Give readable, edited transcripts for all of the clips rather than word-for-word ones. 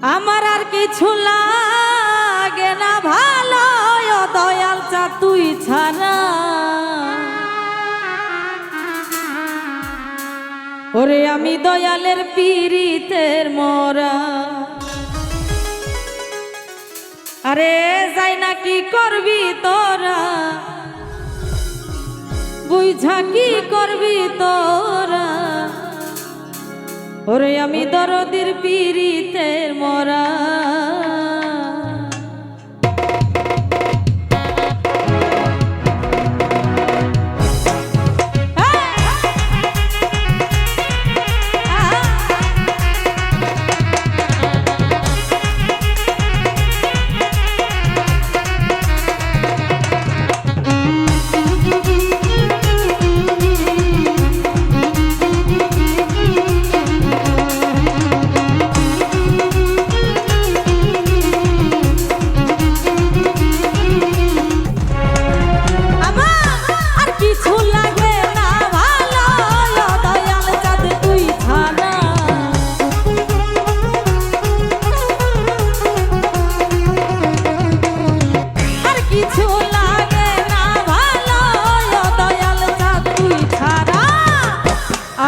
আমার আর কিছু লাগে না ভালো ও দয়াল চা তুই ছাড়া। ওরে আমি দয়ালের পীড়িতের মরা, আরে যাই না কি করবি তোরা, বুঝা কি করবি তোরা। ওরে আমি দরদির পীড়িতের মরা।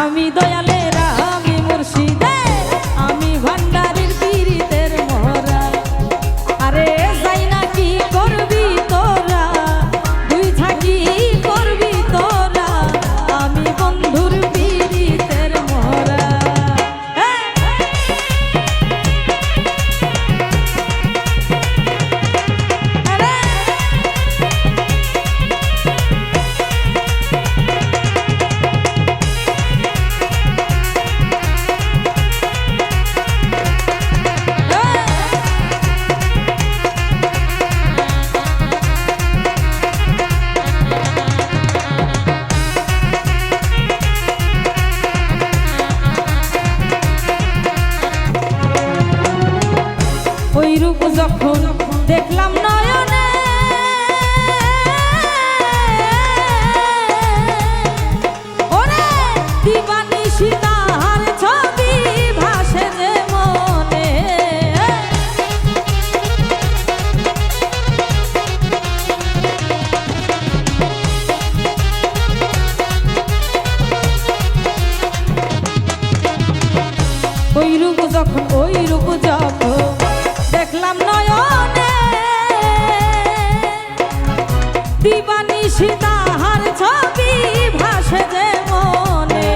আমি দয়ালের আমি মুর্শিদের আমি ভান্ডারির পীড়িতের মরা। আরে যাই না কি করবি তোরা, দুই থাকি করবি তোরা, আমি বন্ধুর পীড়িতের মরা। ওই রূপ যখন দেখলাম নয়নে, ওরে দিবানিশি তাহার ছবি ভাসে যে মনে। ওই রূপ যখন দেখলাম নয়নে, দিবানিশি তাহার ছবি ভাসে যে মনে।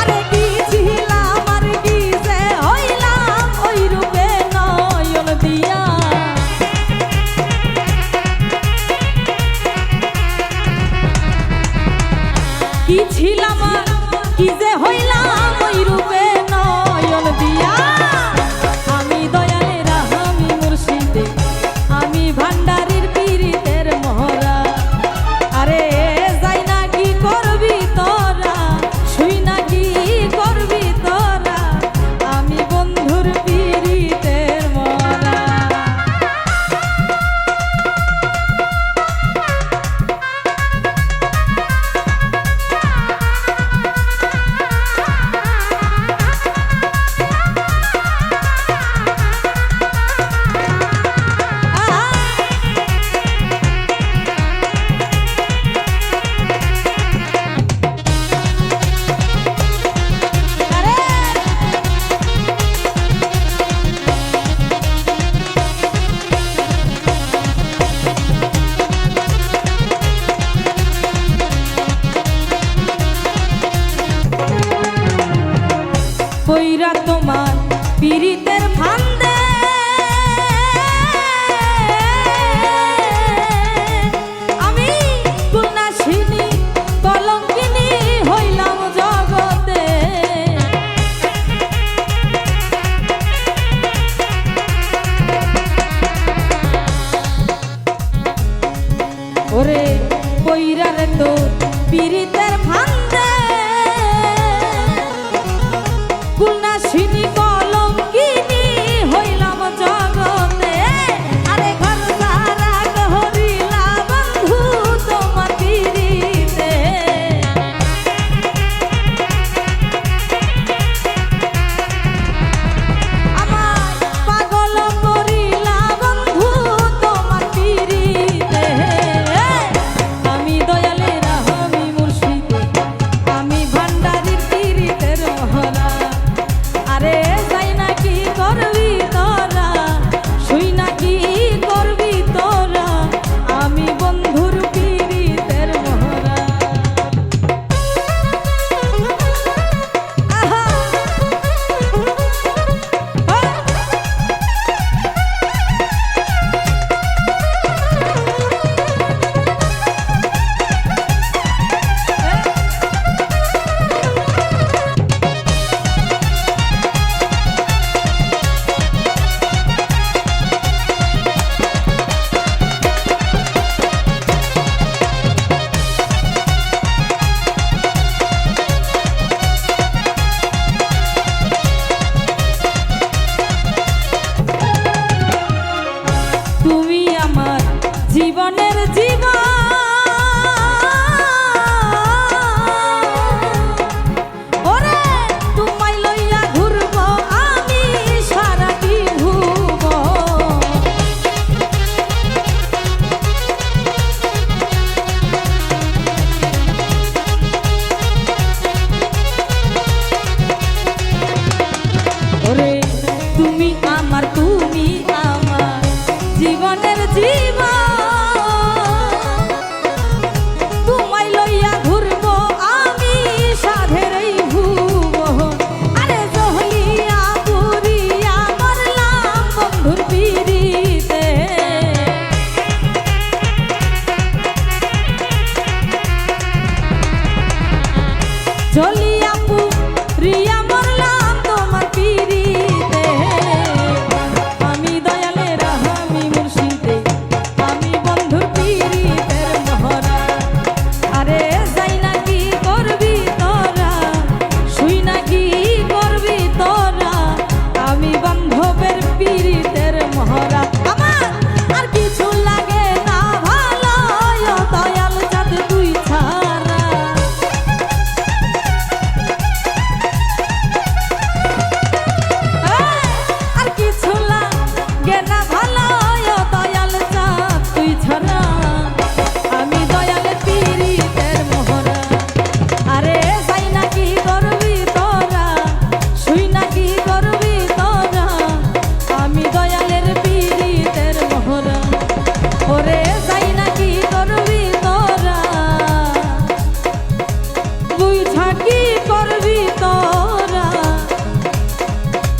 আরে কি ছিলাম আর কি যে হইলাম ওই রূপে নয়ন দিয়া। কি ছিলাম আর কি যে হইলাম ওই রূপে নয়ন দিয়া। আমি দয়ালের আমি মুর্শিদে আমি ভান্ডারির পীড়িতের মরা। আরে যাই না কি করবি তোরা,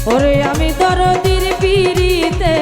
ওরে আমি দরদির পিড়িতে